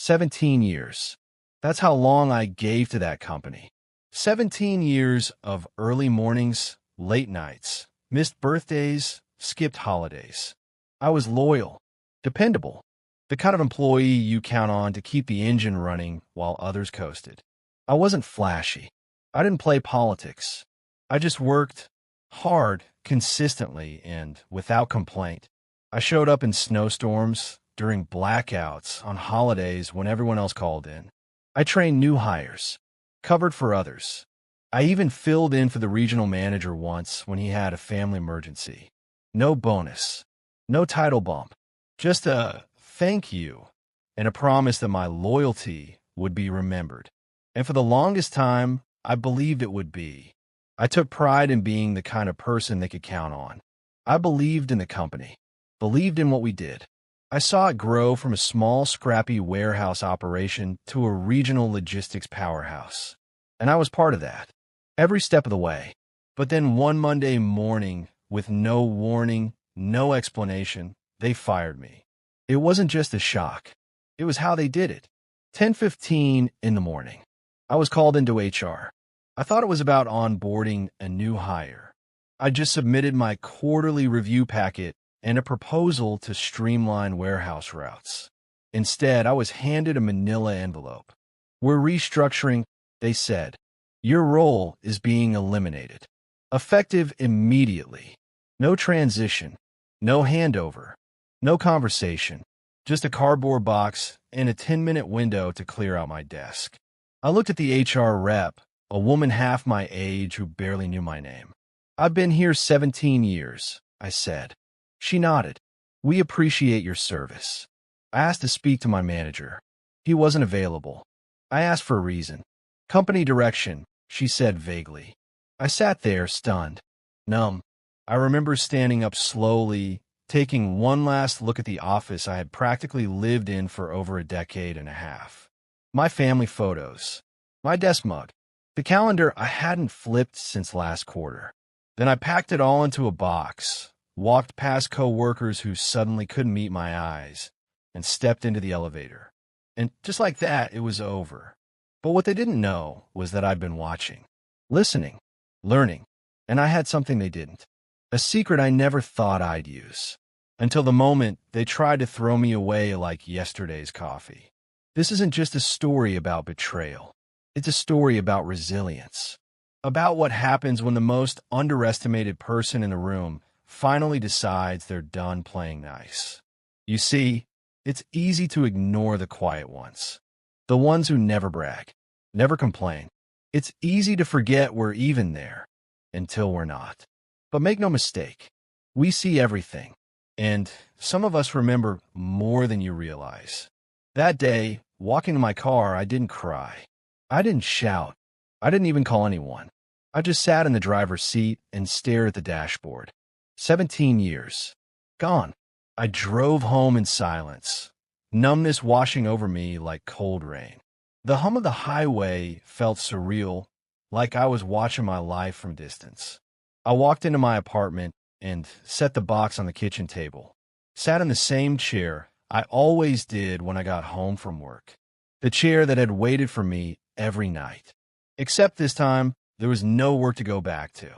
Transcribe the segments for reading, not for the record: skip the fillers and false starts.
17 years. That's how long I gave to that company. 17 years of early mornings, late nights, missed birthdays, skipped holidays. I was loyal, dependable, the kind of employee you count on to keep the engine running while others coasted. I wasn't flashy. I didn't play politics. I just worked hard, consistently, and without complaint. I showed up in snowstorms, during blackouts, on holidays when everyone else called in. I trained new hires, covered for others. I even filled in for the regional manager once when he had a family emergency. No bonus, no title bump, just a thank you and a promise that my loyalty would be remembered. And for the longest time, I believed it would be. I took pride in being the kind of person they could count on. I believed in the company, believed in what we did. I saw it grow from a small, scrappy warehouse operation to a regional logistics powerhouse. And I was part of that, every step of the way. But then one Monday morning, with no warning, no explanation, they fired me. It wasn't just a shock. It was how they did it. 10:15 in the morning. I was called into HR. I thought it was about onboarding a new hire. I just submitted my quarterly review packet and a proposal to streamline warehouse routes. Instead, I was handed a manila envelope. We're restructuring, they said. Your role is being eliminated. Effective immediately. No transition. No handover. No conversation. Just a cardboard box and a 10-minute window to clear out my desk. I looked at the HR rep, a woman half my age who barely knew my name. I've been here 17 years, I said. She nodded. We appreciate your service. I asked to speak to my manager. He wasn't available. I asked for a reason. Company direction, she said vaguely. I sat there, stunned, numb. I remember standing up slowly, taking one last look at the office I had practically lived in for over a decade and a half. My family photos, my desk mug, the calendar I hadn't flipped since last quarter. Then I packed it all into a box, walked past co-workers who suddenly couldn't meet my eyes, and stepped into the elevator. And just like that, it was over. But what they didn't know was that I'd been watching, listening, learning, and I had something they didn't. A secret I never thought I'd use. Until the moment they tried to throw me away like yesterday's coffee. This isn't just a story about betrayal. It's a story about resilience. About what happens when the most underestimated person in the room finally decides they're done playing nice. You see, it's easy to ignore the quiet ones. The ones who never brag, never complain. It's easy to forget we're even there until we're not. But make no mistake, we see everything. And some of us remember more than you realize. That day, walking to my car, I didn't cry. I didn't shout. I didn't even call anyone. I just sat in the driver's seat and stared at the dashboard. 17 years. Gone. I drove home in silence, numbness washing over me like cold rain. The hum of the highway felt surreal, like I was watching my life from distance. I walked into my apartment and set the box on the kitchen table. Sat in the same chair I always did when I got home from work. The chair that had waited for me every night. Except this time, there was no work to go back to.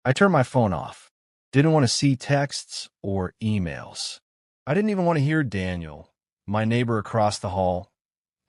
I turned my phone off. Didn't want to see texts or emails. I didn't even want to hear Daniel, my neighbor across the hall,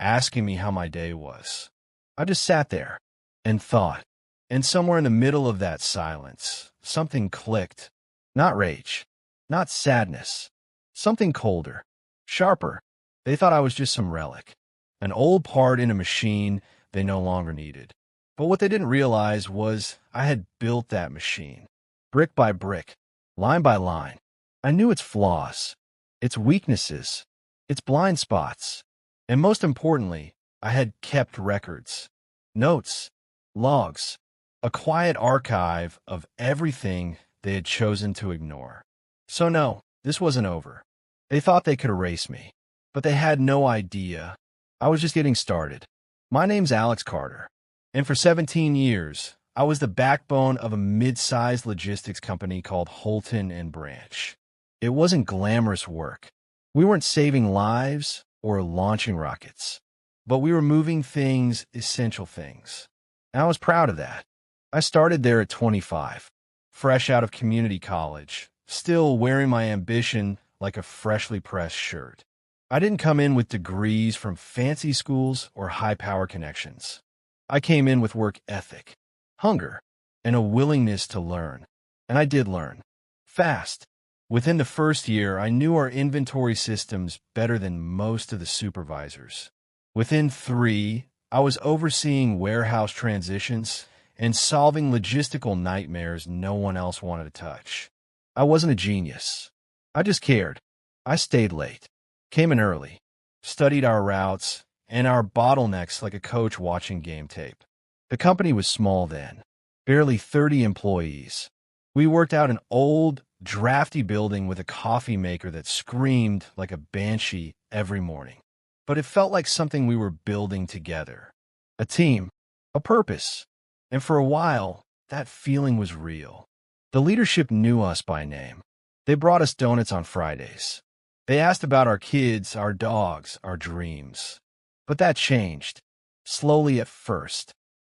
asking me how my day was. I just sat there and thought. And somewhere in the middle of that silence, something clicked. Not rage, not sadness, something colder, sharper. They thought I was just some relic, an old part in a machine they no longer needed. But what they didn't realize was I had built that machine, brick by brick, line by line. I knew its flaws, its weaknesses, its blind spots, and most importantly, I had kept records, notes, logs, a quiet archive of everything they had chosen to ignore. So no, this wasn't over. They thought they could erase me, but they had no idea. I was just getting started. My name's Alex Carter, and for 17 years, I was the backbone of a mid-sized logistics company called Holton and Branch. It wasn't glamorous work. We weren't saving lives, or launching rockets. But we were moving things, essential things. And I was proud of that. I started there at 25, fresh out of community college, still wearing my ambition like a freshly pressed shirt. I didn't come in with degrees from fancy schools or high-power connections. I came in with work ethic, hunger, and a willingness to learn. And I did learn. Fast. Within the first year, I knew our inventory systems better than most of the supervisors. Within 3, I was overseeing warehouse transitions and solving logistical nightmares no one else wanted to touch. I wasn't a genius. I just cared. I stayed late, came in early, studied our routes and our bottlenecks like a coach watching game tape. The company was small then, barely 30 employees. We worked out an old, drafty building with a coffee maker that screamed like a banshee every morning. But it felt like something we were building together. A team, a purpose. And for a while, that feeling was real. The leadership knew us by name. They brought us donuts on Fridays. They asked about our kids, our dogs, our dreams. But that changed, slowly at first.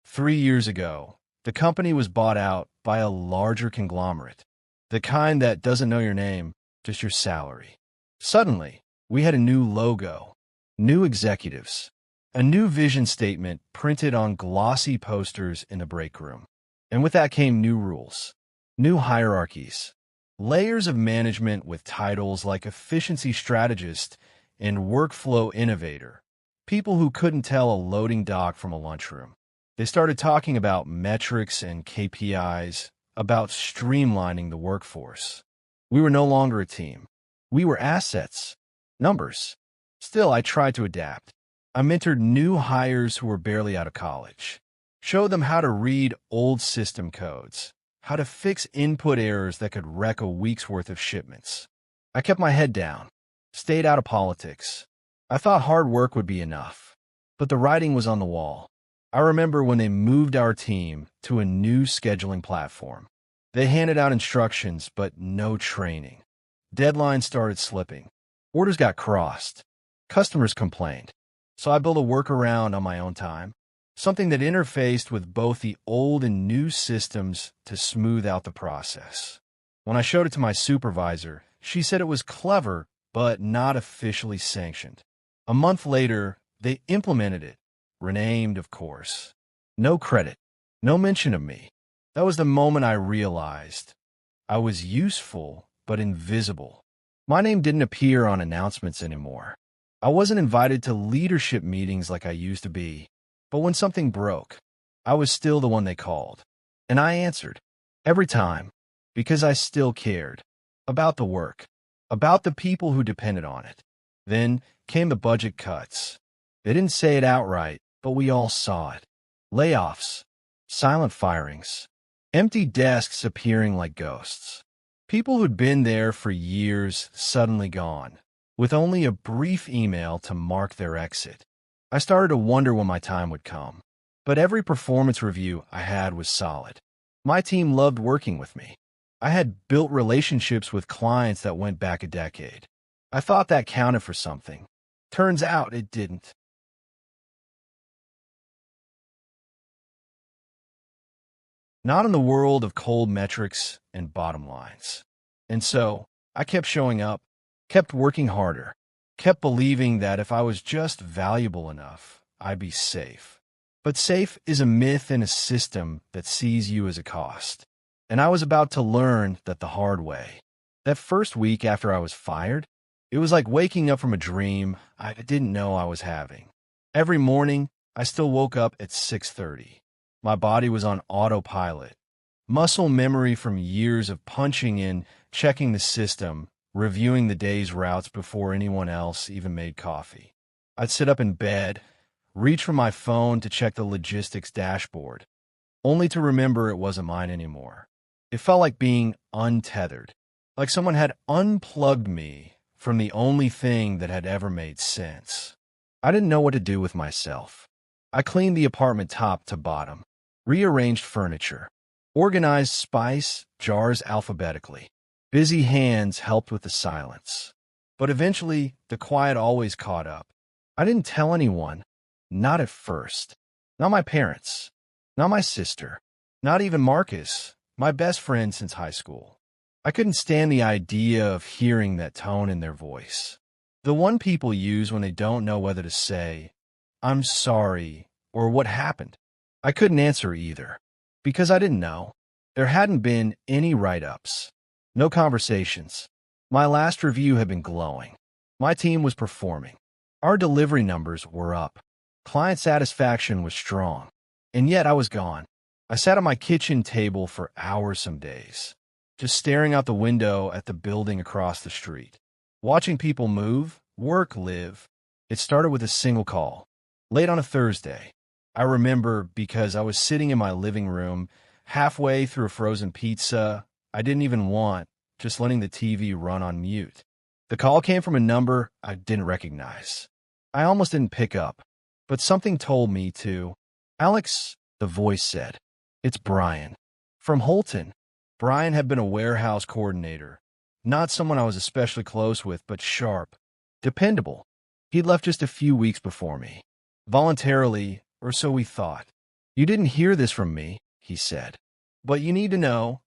3 years ago, the company was bought out by a larger conglomerate, the kind that doesn't know your name, just your salary. Suddenly, we had a new logo, new executives, a new vision statement printed on glossy posters in the break room. And with that came new rules, new hierarchies, layers of management with titles like efficiency strategist and workflow innovator, people who couldn't tell a loading dock from a lunchroom. They started talking about metrics and KPIs, about streamlining the workforce. We were no longer a team. We were assets, numbers. Still, I tried to adapt. I mentored new hires who were barely out of college, showed them how to read old system codes, how to fix input errors that could wreck a week's worth of shipments. I kept my head down, stayed out of politics. I thought hard work would be enough, but the writing was on the wall. I remember when they moved our team to a new scheduling platform. They handed out instructions, but no training. Deadlines started slipping. Orders got crossed. Customers complained. So I built a workaround on my own time, something that interfaced with both the old and new systems to smooth out the process. When I showed it to my supervisor, she said it was clever, but not officially sanctioned. A month later, they implemented it. Renamed, of course. No credit, no mention of me. That was the moment I realized I was useful but invisible. My name didn't appear on announcements anymore. I wasn't invited to leadership meetings like I used to be. But when something broke, I was still the one they called. And I answered, every time, because I still cared. About the work, about the people who depended on it. Then came the budget cuts. They didn't say it outright, but we all saw it. Layoffs, silent firings, empty desks appearing like ghosts. People who'd been there for years suddenly gone, with only a brief email to mark their exit. I started to wonder when my time would come. But every performance review I had was solid. My team loved working with me. I had built relationships with clients that went back a decade. I thought that counted for something. Turns out it didn't. Not in the world of cold metrics and bottom lines. And so, I kept showing up, kept working harder, kept believing that if I was just valuable enough, I'd be safe. But safe is a myth in a system that sees you as a cost. And I was about to learn that the hard way. That first week after I was fired, it was like waking up from a dream I didn't know I was having. Every morning, I still woke up at 6:30. My body was on autopilot. Muscle memory from years of punching in, checking the system, reviewing the day's routes before anyone else even made coffee. I'd sit up in bed, reach for my phone to check the logistics dashboard, only to remember it wasn't mine anymore. It felt like being untethered, like someone had unplugged me from the only thing that had ever made sense. I didn't know what to do with myself. I cleaned the apartment top to bottom, rearranged furniture, organized spice jars alphabetically. Busy hands helped with the silence. But eventually, the quiet always caught up. I didn't tell anyone, not at first. Not my parents, not my sister, not even Marcus, my best friend since high school. I couldn't stand the idea of hearing that tone in their voice. The one people use when they don't know whether to say, "I'm sorry," or "what happened." I couldn't answer either, because I didn't know. There hadn't been any write-ups, no conversations. My last review had been glowing. My team was performing. Our delivery numbers were up. Client satisfaction was strong. And yet I was gone. I sat at my kitchen table for hours some days, just staring out the window at the building across the street, watching people move, work, live. It started with a single call, late on a Thursday. I remember because I was sitting in my living room, halfway through a frozen pizza I didn't even want, just letting the TV run on mute. The call came from a number I didn't recognize. I almost didn't pick up, but something told me to. "Alex," the voice said. "It's Brian." From Holton. Brian had been a warehouse coordinator. Not someone I was especially close with, but sharp. Dependable. He'd left just a few weeks before me. Voluntarily, or so we thought. "You didn't hear this from me," he said. "But you need to know,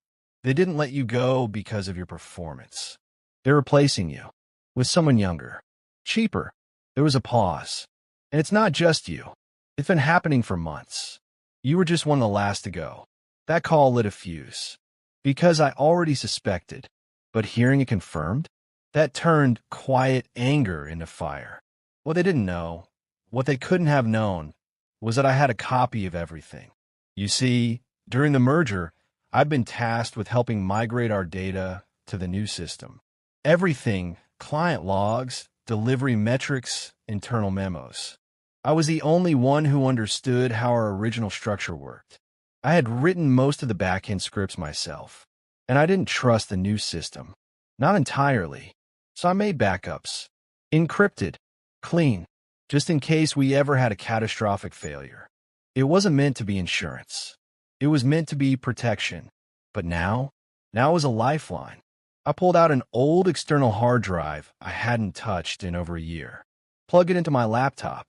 they didn't let you go because of your performance. They're replacing you with someone younger, cheaper." There was a pause. "And it's not just you. It's been happening for months. You were just one of the last to go." That call lit a fuse. Because I already suspected, but hearing it confirmed, that turned quiet anger into fire. What they didn't know, what they couldn't have known, was that I had a copy of everything. You see, during the merger, I'd been tasked with helping migrate our data to the new system. Everything, client logs, delivery metrics, internal memos. I was the only one who understood how our original structure worked. I had written most of the backend scripts myself, and I didn't trust the new system. Not entirely. So I made backups. Encrypted. Clean. Just in case we ever had a catastrophic failure. It wasn't meant to be insurance. It was meant to be protection. But now it was a lifeline. I pulled out an old external hard drive I hadn't touched in over a year, plugged it into my laptop,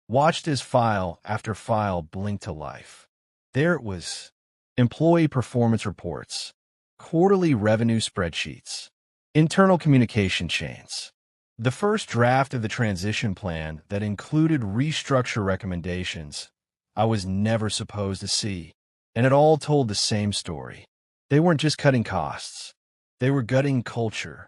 watched as file after file blink to life. There it was. Employee performance reports, quarterly revenue spreadsheets, internal communication chains. The first draft of the transition plan that included restructure recommendations I was never supposed to see, and it all told the same story. They weren't just cutting costs. They were gutting culture,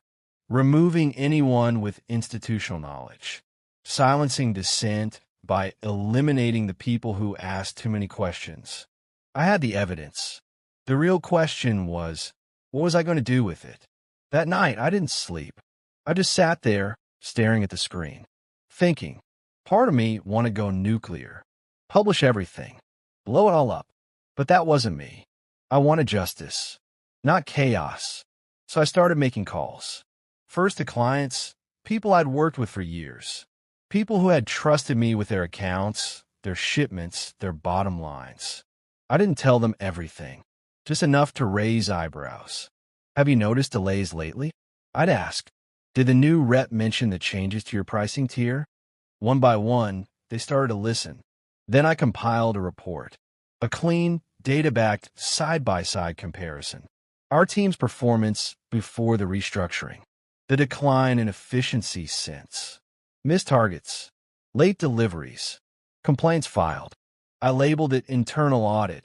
removing anyone with institutional knowledge, silencing dissent by eliminating the people who asked too many questions. I had the evidence. The real question was, what was I going to do with it? That night, I didn't sleep. I just sat there, staring at the screen, thinking. Part of me wanted to go nuclear, publish everything, blow it all up. But that wasn't me. I wanted justice, not chaos. So I started making calls. First to clients, people I'd worked with for years, people who had trusted me with their accounts, their shipments, their bottom lines. I didn't tell them everything, just enough to raise eyebrows. "Have you noticed delays lately?" I'd ask. "Did the new rep mention the changes to your pricing tier?" One by one, they started to listen. Then I compiled a report, a clean, data-backed, side-by-side comparison. Our team's performance before the restructuring, the decline in efficiency since, missed targets, late deliveries, complaints filed. I labeled it internal audit,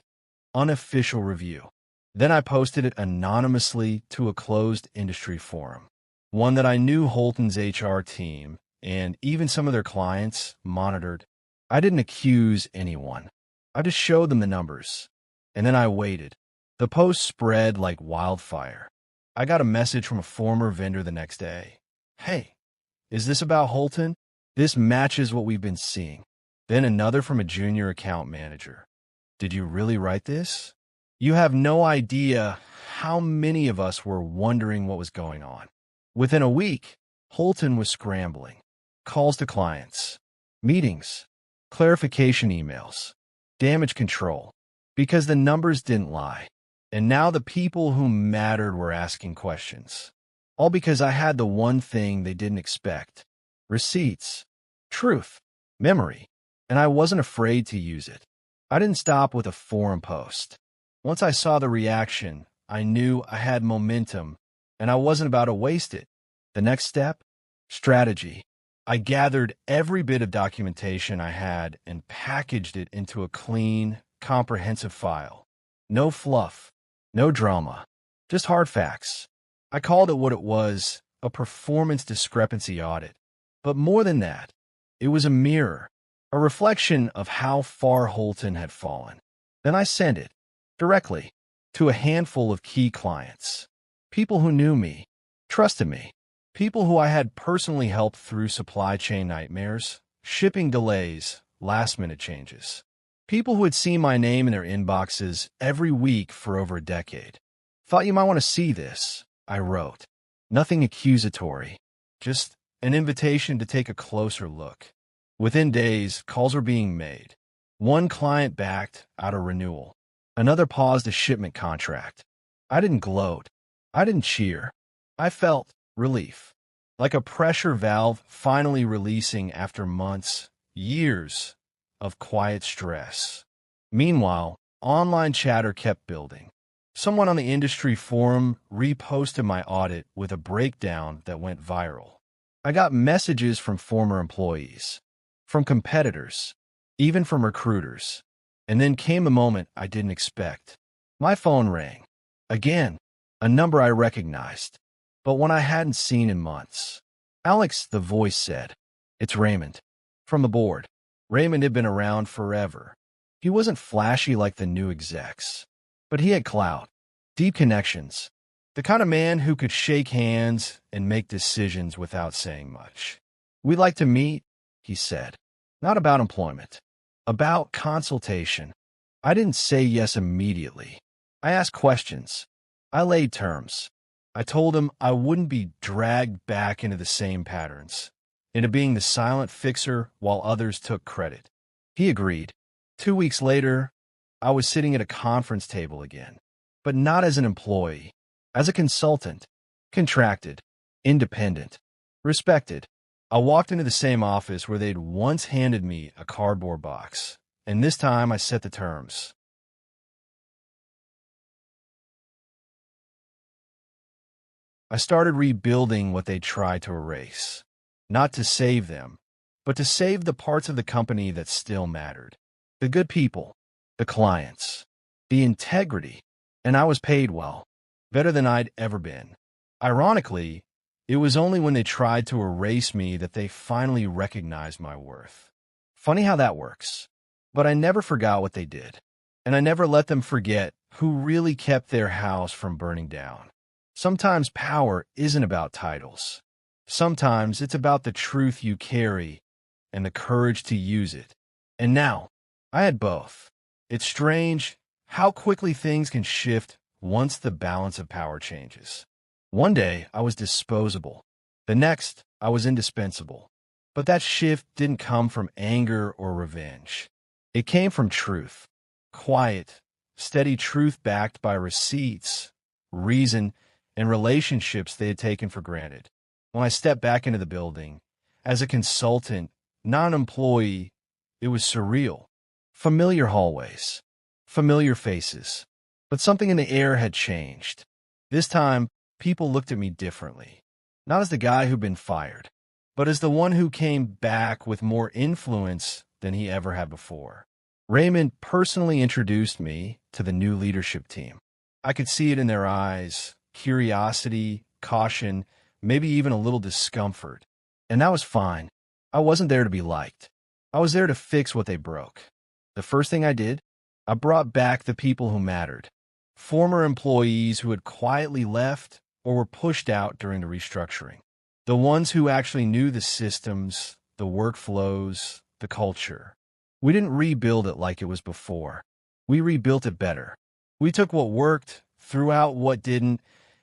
unofficial review. Then I posted it anonymously to a closed industry forum, one that I knew Holton's HR team and even some of their clients monitored. I didn't accuse anyone. I just showed them the numbers. And then I waited. The post spread like wildfire. I got a message from a former vendor the next day. "Hey, is this about Holton? This matches what we've been seeing." Then another from a junior account manager. "Did you really write this?" You have no idea how many of us were wondering what was going on. Within a week, Holton was scrambling. Calls to clients, meetings, clarification emails, damage control, because the numbers didn't lie. And now the people who mattered were asking questions. All because I had the one thing they didn't expect. Receipts. Truth. memory, and I wasn't afraid to use it. I didn't stop with a forum post. Once I saw the reaction, I knew I had momentum, and I wasn't about to waste it. The next step? Strategy. I gathered every bit of documentation I had and packaged it into a clean, comprehensive file. No fluff, no drama, just hard facts. I called it what it was, a performance discrepancy audit. But more than that, it was a mirror, a reflection of how far Holton had fallen. Then I sent it, directly, to a handful of key clients. People who knew me, trusted me, people who I had personally helped through supply chain nightmares, shipping delays, last-minute changes. People who had seen my name in their inboxes every week for over a decade. Thought you might want to see this, I wrote. Nothing accusatory, just an invitation to take a closer look. Within days, calls were being made. One client backed out a renewal. Another paused a shipment contract. I didn't gloat. I didn't cheer. I felt relief, like a pressure valve finally releasing after months, years of quiet stress. Meanwhile, online chatter kept building. Someone on the industry forum reposted my audit with a breakdown that went viral. I got messages from former employees, from competitors, even from recruiters. And then came a moment I didn't expect. My phone rang. Again, a number I recognized, but one I hadn't seen in months. Alex, the voice said. It's Raymond. From the board. Raymond had been around forever. He wasn't flashy like the new execs, but he had clout, deep connections, the kind of man who could shake hands and make decisions without saying much. We'd like to meet, he said. Not about employment, about consultation. I didn't say yes immediately. I asked questions. I laid terms. I told him I wouldn't be dragged back into the same patterns, into being the silent fixer while others took credit. He agreed. 2 weeks later, I was sitting at a conference table again, but not as an employee, as a consultant, contracted, independent, respected. I walked into the same office where they'd once handed me a cardboard box, and this time I set the terms. I started rebuilding what they tried to erase, not to save them, but to save the parts of the company that still mattered. The good people, the clients, the integrity, and I was paid well, better than I'd ever been. Ironically, it was only when they tried to erase me that they finally recognized my worth. Funny how that works. But I never forgot what they did, and I never let them forget who really kept their house from burning down. Sometimes power isn't about titles. Sometimes it's about the truth you carry and the courage to use it. And now, I had both. It's strange how quickly things can shift once the balance of power changes. One day, I was disposable. The next, I was indispensable. But that shift didn't come from anger or revenge. It came from truth. Quiet, steady truth backed by receipts, reason, and relationships they had taken for granted. When I stepped back into the building, as a consultant, not an employee, it was surreal. Familiar hallways, familiar faces. But something in the air had changed. This time, people looked at me differently. Not as the guy who'd been fired, but as the one who came back with more influence than he ever had before. Raymond personally introduced me to the new leadership team. I could see it in their eyes, curiosity, caution, maybe even a little discomfort. And that was fine. I wasn't there to be liked. I was there to fix what they broke. The first thing I did, I brought back the people who mattered. Former employees who had quietly left or were pushed out during the restructuring. The ones who actually knew the systems, the workflows, the culture. We didn't rebuild it like it was before. We rebuilt it better. We took what worked, threw out what didn't,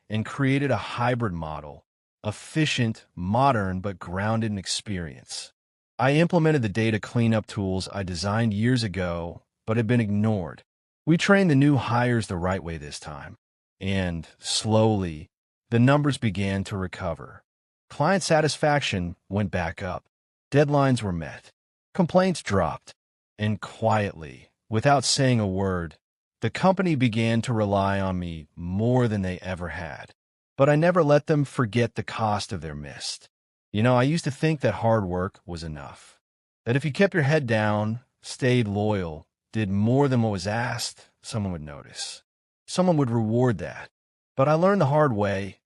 and created a hybrid model. Efficient, modern, but grounded in experience. I implemented the data cleanup tools I designed years ago, but had been ignored. We trained the new hires the right way this time. And, slowly, the numbers began to recover. Client satisfaction went back up. Deadlines were met. Complaints dropped, and quietly, without saying a word, the company began to rely on me more than they ever had. But I never let them forget the cost of their mist. I used to think that hard work was enough. That if you kept your head down, stayed loyal, did more than what was asked, someone would notice. Someone would reward that. But I learned the hard way,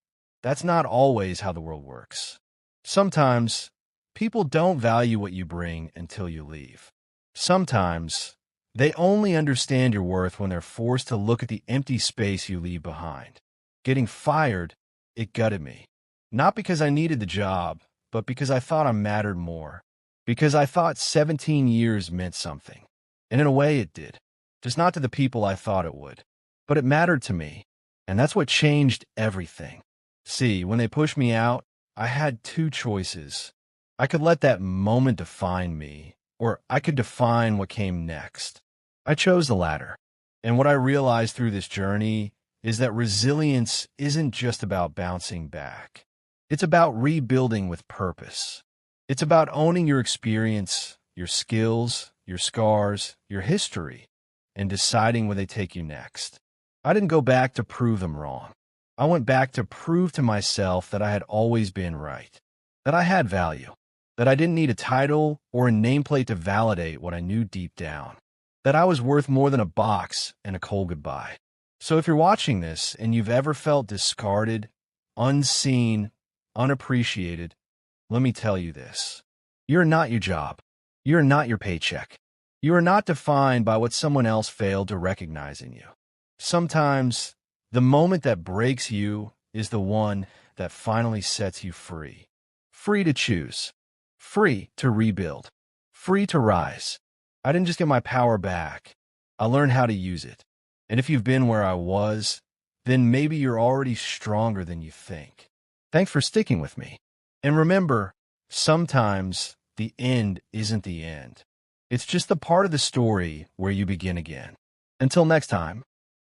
that's not always how the world works. Sometimes, people don't value what you bring until you leave. Sometimes, they only understand your worth when they're forced to look at the empty space you leave behind. Getting fired, it gutted me. Not because I needed the job, but because I thought I mattered more. Because I thought 17 years meant something. And in a way it did. Just not to the people I thought it would. But it mattered to me. And that's what changed everything. See, when they pushed me out, I had two choices. I could let that moment define me, or I could define what came next. I chose the latter. And what I realized through this journey is that resilience isn't just about bouncing back. It's about rebuilding with purpose. It's about owning your experience, your skills, your scars, your history, and deciding where they take you next. I didn't go back to prove them wrong. I went back to prove to myself that I had always been right, that I had value, that I didn't need a title or a nameplate to validate what I knew deep down, that I was worth more than a box and a cold goodbye. So if you're watching this and you've ever felt discarded, unseen, unappreciated, let me tell you this. You're not your job. You're not your paycheck. You are not defined by what someone else failed to recognize in you. Sometimes, the moment that breaks you is the one that finally sets you free. Free to choose. Free to rebuild. Free to rise. I didn't just get my power back. I learned how to use it. And if you've been where I was, then maybe you're already stronger than you think. Thanks for sticking with me. And remember, sometimes the end isn't the end. It's just the part of the story where you begin again. Until next time.